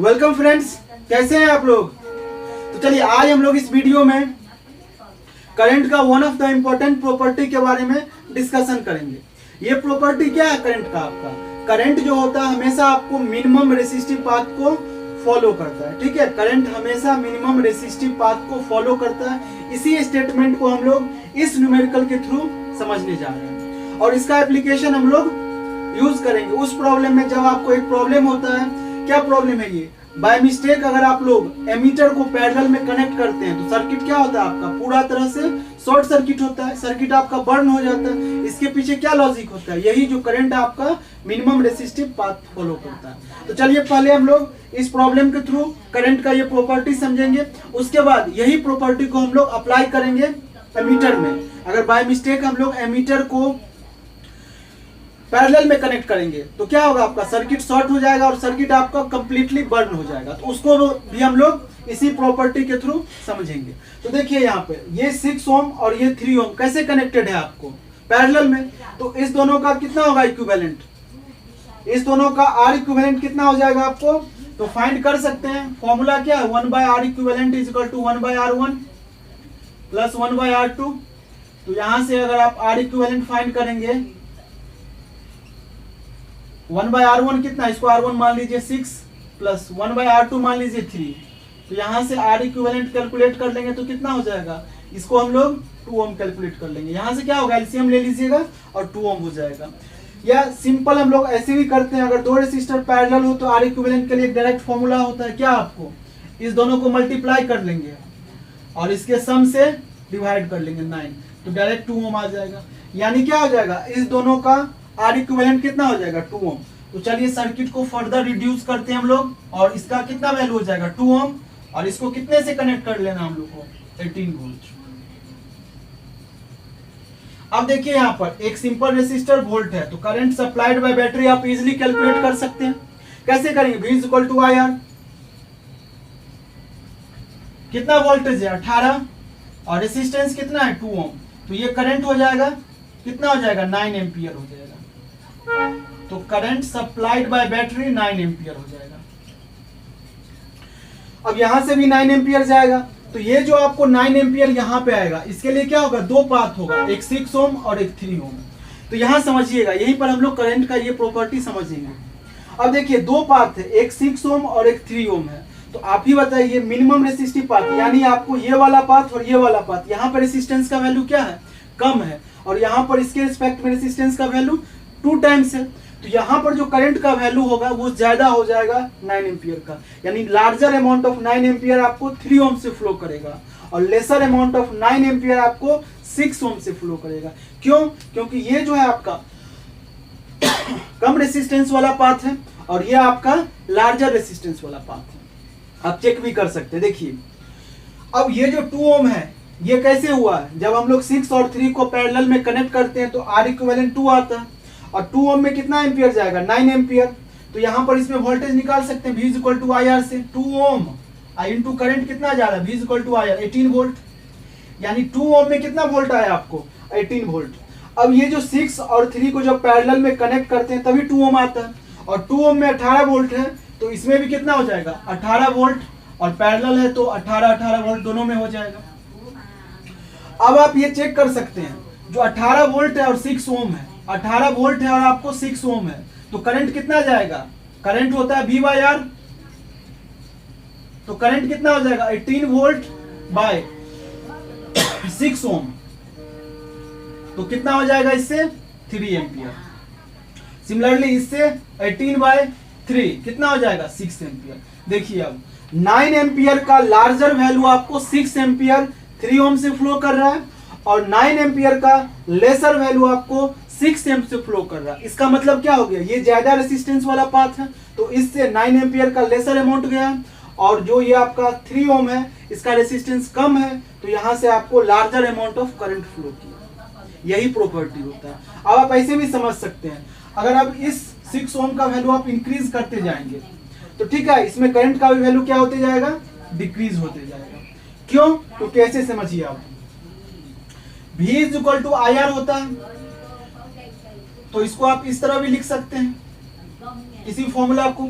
Welcome friends, कैसे हैं आप लोग। तो चलिए आज हम लोग इस वीडियो में करंट का one of the important property के बारे में डिस्कशन करेंगे। ये प्रॉपर्टी क्या है करंट का? आपका करंट जो होता है हमेशा आपको मिनिमम रेसिस्टिव पाथ को फॉलो करता है। ठीक है, करंट हमेशा मिनिमम रेसिस्टिव पाथ को फॉलो करता है। इसी स्टेटमेंट को हम लोग इस न्यूमेरिकल के थ्रू समझने जा रहे हैं और इसका एप्लीकेशन हम लोग यूज करेंगे उस प्रॉब्लम में जब आपको एक प्रॉब्लम होता है। क्या प्रॉब्लम है ये? बाय मिस्टेक अगर आप लोग एमीटर को पैरेलल में कनेक्ट करते हैं तो सर्किट क्या होता है आपका? पूरा तरह से शॉर्ट सर्किट होता है, सर्किट आपका बर्न हो जाता है। इसके पीछे क्या लॉजिक होता है? यही जो करंट आपका मिनिमम रेसिस्टिव पाथ फॉलो करता है। तो चलिए पहले हम लोग इस प्रॉब्लम के थ्रू करंट का ये प्रॉपर्टी समझेंगे, उसके बाद यही प्रॉपर्टी को हम लोग अप्लाई करेंगे एमीटर में। अगर बाय मिस्टेक हम लोग एमीटर को पैरेलल में कनेक्ट करेंगे तो क्या होगा? आपका सर्किट शॉर्ट हो जाएगा और सर्किट आपका कंप्लीटली बर्न हो जाएगा। तो उसको भी हम लोग इसी प्रॉपर्टी के थ्रू समझेंगे। तो देखिए यहाँ पे ये 6 ओम और ये 3 ओम कैसे कनेक्टेड है आपको पैरेलल में। तो इस दोनों का कितना होगा इक्विवेलेंट? इस दोनों का आर इक्विवेलेंट कितना हो जाएगा आपको? तो फाइंड कर सकते हैं। फॉर्मूला क्या है? 1/r equivalent is equal to 1/r1 plus 1/r2। तो यहां से अगर आप आर इक्विवेलेंट फाइंड करेंगे 1/r1 कितना? इसको r1 मान लीजिए 6 प्लस 1/r2 मान लीजिए 3। तो यहां से r इक्विवेलेंट कैलकुलेट कर लेंगे तो कितना हो जाएगा? इसको हम लोग 2 ओम कैलकुलेट कर लेंगे। यहां से क्या होगा? एलसीएम ले लीजिएगा और 2 ओम हो जाएगा। या सिंपल हम लोग ऐसे भी करते हैं, अगर दो रेसिस्टर पैरेलल हो तो आर इक्विवेलेंट के लिए एक डायरेक्ट फॉर्मूला होता है। क्या आपको? इस दोनों को मल्टीप्लाई कर लेंगे और इसके सम से डिवाइड कर लेंगे 9, तो डायरेक्ट 2 ओम आ जाएगा। यानी क्या हो जाएगा? इस दोनों का आर इक्विवेलेंट कितना हो जाएगा? 2 ओम। तो चलिए सर्किट को फर्दर रिड्यूस करते हैं हम लोग और इसका कितना वैल्यू हो जाएगा? 2 ओम। और इसको कितने से कनेक्ट कर लेना हम लोग को? 18 वोल्ट। अब देखिए यहाँ पर एक सिंपल रेसिस्टर वोल्ट है, तो करंट सप्लाइड बाय बैटरी आप इजीली कैलकुलेट कर सकते हैं। कैसे करेंगे? V is equal to IR। कितना वोल्टेज है? 18 और रेसिस्टेंस कितना है? 2 ओम। तो ये करंट हो जाएगा कितना हो जाएगा? 9 एम्पियर हो जाएगा। तो current supplied by battery 9 ampere हो जाएगा। अब यहां से भी 9 एम्पियर जाएगा, तो ये जो आपको 9 एम्पियर यहां पे आएगा, इसके लिए क्या होगा? 2 पाथ होगा, एक 6 ओम और एक 3 ओम। तो यहां समझिएगा, यहीं पर हम लोग करंट का ये प्रॉपर्टी समझेंगे। अब देखिए 2 पाथ है, एक 6 ओम और एक 3 ओम है। तो आप ही बताइए मिनिमम रेसिस्टिव पाथ, यानी आपको ये वाला पाथ और ये वाला पाथ, यहाँ पर रेसिस्टेंस का वैल्यू क्या है? कम है, और यहाँ पर इसके रिस्पेक्ट में रेसिस्टेंस का वैल्यू 2 टाइम्स है। तो यहाँ पर जो करंट का वैल्यू होगा वो ज्यादा हो जाएगा 9 एम्पियर का, यानी लार्जर अमाउंट ऑफ 9 एम्पियर आपको 3 ओम से फ्लो करेगा और लेसर अमाउंट ऑफ 9 एम्पियर आपको 6 ओम से फ्लो करेगा। क्यों? क्योंकि ये जो है आपका कम रेसिस्टेंस वाला पाथ है और ये आपका लार्जर रेसिस्टेंस वाला पाथ है। आप चेक भी कर सकते हैं। देखिए अब ये जो 2 ओम है ये कैसे हुआ है? जब हम लोग 6 और 3 को पैरेलल में कनेक्ट करते हैं तो आर इक्विवेलेंट 2 आता है और 2 ओम में कितना एम्पियर जाएगा? 9 एम्पियर। तो यहां पर इसमें वोल्टेज निकाल सकते हैं V is equal to IR से। 2 ओम इंटू करंट कितना जा रहा है? V is equal to IR 18 वोल्ट। यानी 2 ओम में कितना वोल्ट आया आपको? 18 वोल्ट। अब ये जो 6 और 3 को जब पैरेलल में कनेक्ट करते हैं तभी 2 ओम आता है और 2 ओम में 18 वोल्ट है, तो इसमें भी कितना हो जाएगा? 18 वोल्ट, और पैरेलल है तो 18 वोल्ट दोनों में हो जाएगा। अब आप ये चेक कर सकते हैं, जो 18 वोल्ट है और 6 ओम है, 18 वोल्ट है और आपको 6 ओम है, तो करंट कितना जाएगा? करंट होता है V/R। तो करंट कितना हो जाएगा? 18 वोल्ट बाय 6 ओम। तो कितना हो जाएगा इससे? 3 एम्पियर। सिमिलरली इससे 18/3 कितना हो जाएगा? 6 एम्पियर। देखिए अब 9 एम्पियर का लार्जर वैल्यू आपको 6 एम्पियर 3 ओम से फ्लो कर रहा है और 9 एम्पियर का लेसर वैल्यू आपको 6 ओम से फ्लो कर रहा है। इसका मतलब क्या हो गया? ये ज्यादा रेसिस्टेंस वाला पाथ है तो इससे 9 एम्पियर का लेसर अमाउंट गया है, और जो ये आपका 3 ओम है इसका रेसिस्टेंस कम है, तो यहां से आपको larger amount of current flow किया। यही प्रॉपर्टी होता है। अब आप ऐसे भी समझ सकते हैं, अगर आप इस 6 ओम का वैल्यू आप इंक्रीज करते जाएंगे तो ठीक है, इसमें करंट का भी वैल्यू क्या होते जाएगा? डिक्रीज होते जाएगा। क्यों? तो कैसे समझिए आप, V is equal to IR होता है, तो इसको आप इस तरह भी लिख सकते हैं, इसी फॉर्मूला को।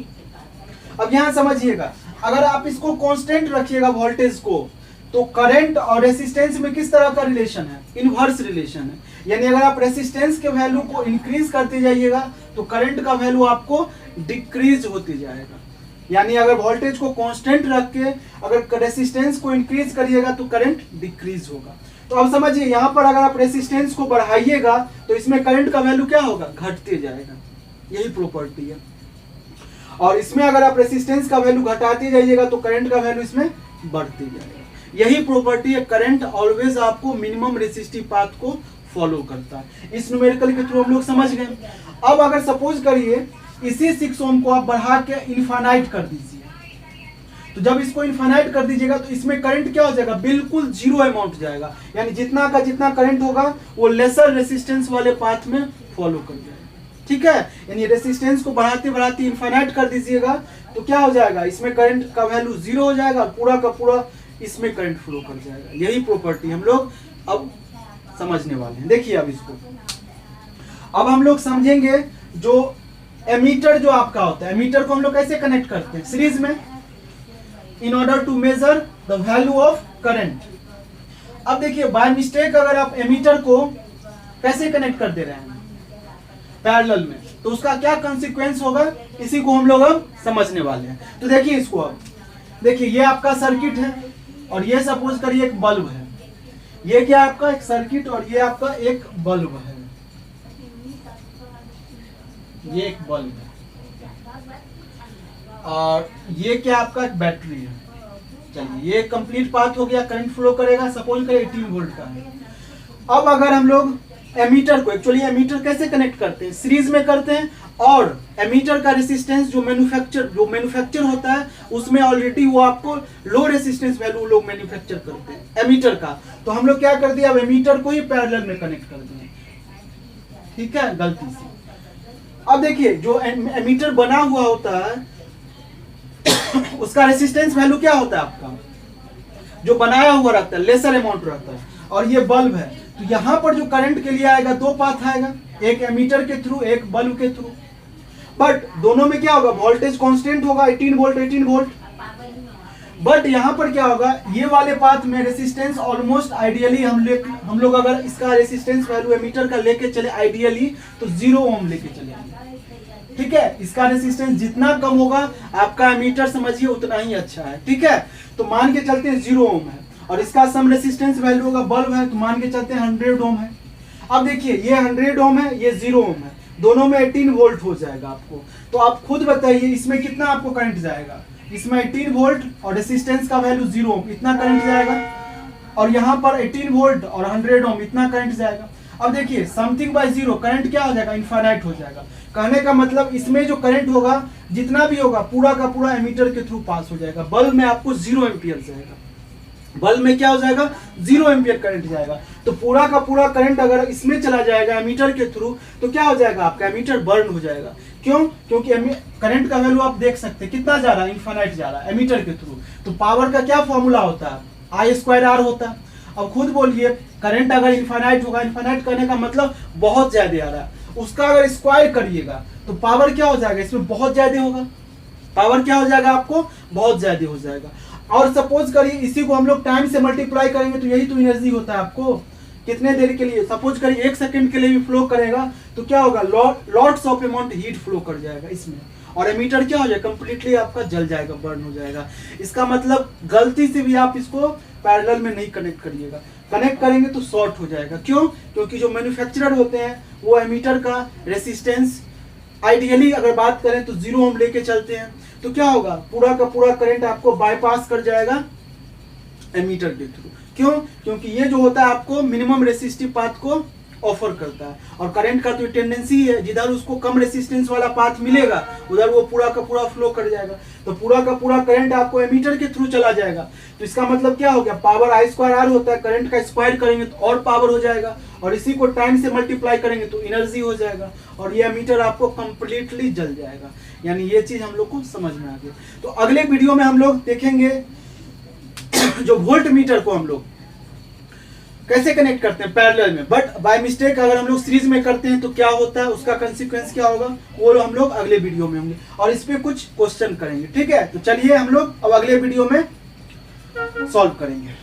अब यहाँ समझिएगा, अगर आप इसको कांस्टेंट रखिएगा वोल्टेज को, तो करंट और रेसिस्टेंस में किस तरह का रिलेशन है, इनवर्स रिलेशन है। यानी अगर आप रेसिस्टेंस के वैल्यू को इंक्रीज करते जाइएगा तो करंट का वैल्यू आपको डिक्रीज होते जाएगा। यानी अगर वोल्टेज को कांस्टेंट रख के अगर रेसिस्टेंस को इंक्रीज करिएगा तो करंट डिक्रीज होगा। तो अब समझिए, यहाँ पर अगर आप रेसिस्टेंस को बढ़ाइएगा तो इसमें करंट का वैल्यू क्या होगा, घटते जाएगा। यही प्रॉपर्टी है। और इसमें अगर आप रेसिस्टेंस का वैल्यू घटाते जाइएगा तो करंट का वैल्यू इसमें बढ़ते जाएगा। यही प्रॉपर्टी है, करंट ऑलवेज आपको मिनिमम रेसिस्टिव पाथ को फॉलो करता है। इस न्यूमेरिकल के थ्रू हम लोग समझ गए। अब अगर सपोज करिए इसी 6 ओम को आप बढ़ा के इनफाइनाइट कर दीजिए, तो जब इसको इनफाइनाइट कर दीजिएगा तो इसमें करंट क्या हो जाएगा, बिल्कुल जीरो अमाउंट जाएगा। यानी जितना का जितना करंट होगा वो लेसर रेसिस्टेंस वाले पाथ में फॉलो कर जाएगा। ठीक है, यानी रेसिस्टेंस को बढ़ाते बढ़ाते इनफाइनाइट कर दीजिएगा तो क्या हो जाएगा, इसमें करंट का वैल्यू जीरो हो जाएगा, पूरा का पूरा इसमें करंट फ्लो कर जाएगा। यही प्रॉपर्टी हम लोग अब समझने वाले हैं। देखिए अब इसको अब हम लोग समझेंगे। जो एमीटर जो आपका होता है, एमीटर को हम लोग कैसे कनेक्ट करते हैं, सीरीज में, in order to measure the value of current. अब देखिए बाय मिस्टेक अगर आप एमीटर को कैसे कनेक्ट कर दे रहे हैं पैरेलल में, तो उसका क्या कंसीक्वेंस होगा, इसी को हम लोग अब समझने वाले हैं। तो देखिए इसको, अब देखिए ये आपका सर्किट है और ये सपोज करिए एक बल्ब है। ये क्या आपका एक सर्किट और ये आपका एक बल्ब है, ये एक बल्ब है और ये क्या आपका एक बैटरी है। चलिए ये कंप्लीट पाथ हो गया, करंट फ्लो करेगा, सपोज करें 18 वोल्ट का है। अब अगर हम लोग एमीटर को, एक्चुअली एमीटर कैसे कनेक्ट करते हैं, सीरीज में करते हैं, और एमीटर का रेसिस्टेंस जो मैन्युफैक्चर होता है उसमें ऑलरेडी वो आपको लो रेसिस्टेंस वैल्यू लोग मैन्युफैक्चर करते हैं एमीटर का। तो हम लोग क्या कर दिया, अब एमीटर को ही पैरेलल में कनेक्ट कर दिए। ठीक है, गलती से। अब देखिए जो एमीटर बना हुआ होता है उसका रेसिस्टेंस वैल्यू क्या होता है आपका, जो बनाया हुआ रहता है, लेसर अमाउंट रहता है। और ये बल्ब है, तो यहाँ पर जो करंट के लिए आएगा दो पाथ आएगा, एक एमीटर के थ्रू, एक बल्ब के थ्रू। बट दोनों में क्या होगा, वोल्टेज कांस्टेंट होगा, 18 वोल्ट। बट यहाँ पर क्या होगा, ये वाले पाथ में रेसिस्टेंस ऑलमोस्ट आइडियली हम लोग अगर इसका रेसिस्टेंस वैल्यू एमीटर का लेके चले आइडियली तो 0 ओम लेके चलेंगे। ठीक है, इसका रेसिस्टेंस जितना कम होगा आपका एमीटर समझिए उतना ही अच्छा है। ठीक है, तो मान के चलते हैं 0 ओम है और इसका सम रेसिस्टेंस वैल्यू होगा, बल्ब है तो मान के चलते हैं 100 ओम है। अब देखिए ये 100 ओम है, ये 0 ओम है, दोनों में 18 वोल्ट हो जाएगा आपको। तो आप खुद बताइए इसमें कितना आपको करंट जाएगा, इसमें 18 वोल्ट और रेसिस्टेंस का वैल्यू 0 ओम, इतना करंट जाएगा। और यहाँ पर 18 वोल्ट और 100 ओम, इतना करंट जाएगा। अब देखिए समथिंग बाय 0 करंट क्या हो जाएगा, इनफाइनाइट हो जाएगा। कहने का मतलब इसमें जो करंट होगा जितना भी होगा पूरा का पूरा एमीटर के थ्रू पास हो जाएगा। बल्ब में आपको 0 एम्पियर जाएगा, बल्ब में क्या हो जाएगा, 0 एम्पियर करंट जाएगा। तो पूरा का पूरा करंट अगर इसमें चला जाएगा एमीटर के थ्रू तो क्या हो जाएगा, आपका एमीटर बर्न हो जाएगा। क्यों, क्योंकि करंट का वैल्यू आप देख सकते हैं कितना जा रहा है, इनफाइनाइट जा रहा है एमीटर के थ्रू। तो पावर का क्या फॉर्मूला होता है, I²R होता है। अब खुद बोलिए करंट अगर इनफाइनाइट होगा, इनफाइनाइट करने का मतलब बहुत ज्यादा आ रहा है, उसका अगर स्क्वायर करिएगा तो पावर क्या हो जाएगा, इसमें बहुत ज्यादा होगा, पावर क्या हो जाएगा आपको, बहुत ज्यादा हो जाएगा। और सपोज करिए इसी को हम लोग टाइम से मल्टीप्लाई करेंगे तो यही तो एनर्जी होता है आपको, कितने देर के लिए, सपोज करिए 1 सेकंड के लिए भी फ्लो करेगा तो क्या होगा, lots of amount heat flow कर जाएगा इसमें, और एमीटर क्या हो जाएगा, कंप्लीटली आपका जल जाएगा, बर्न हो जाएगा। इसका मतलब गलती से भी आप इसको पैरेलल में नहीं कनेक्ट करिएगा, कनेक्ट करेंगे तो शॉर्ट हो जाएगा। क्यों, क्योंकि जो मैन्युफैक्चरर होते हैं वो एमीटर का रेसिस्टेंस आइडियली अगर बात करें तो 0 ओम लेके चलते हैं। तो क्या होगा, पूरा का पूरा करंट आपको बाईपास कर जाएगा एमीटर के थ्रू। क्यों, क्योंकि ये जो होता है आपको मिनिमम रेसिस्टिव पाथ को ऑफर करता है, और करंट का तो टेंडेंसी है जिधर उसको कम रेसिस्टेंस वाला पाथ मिलेगा उधर वो पूरा का पूरा फ्लो कर जाएगा। तो पूरा का पूरा करंट आपको एमीटर के थ्रू चला जाएगा। तो इसका मतलब क्या हो गया, पावर I²R होता है, करंट का स्क्वायर करेंगे तो और पावर हो जाएगा, और इसी को टाइम से मल्टीप्लाई करेंगे तो एनर्जी हो जाएगा, और ये एमीटर आपको कंप्लीटली जल जाएगा। यानी ये चीज हम लोग को समझ में आ गई। तो अगले वीडियो में हम लोग देखेंगे जो वोल्ट मीटर को हम लोग कैसे कनेक्ट करते हैं पैरेलल में, बट बाय मिस्टेक अगर हम लोग सीरीज में करते हैं तो क्या होता है, उसका कंसिक्वेंस क्या होगा वो हम लोग अगले वीडियो में होंगे और इस पे कुछ क्वेश्चन करेंगे। ठीक है, तो चलिए हम लोग अब अगले वीडियो में सॉल्व करेंगे।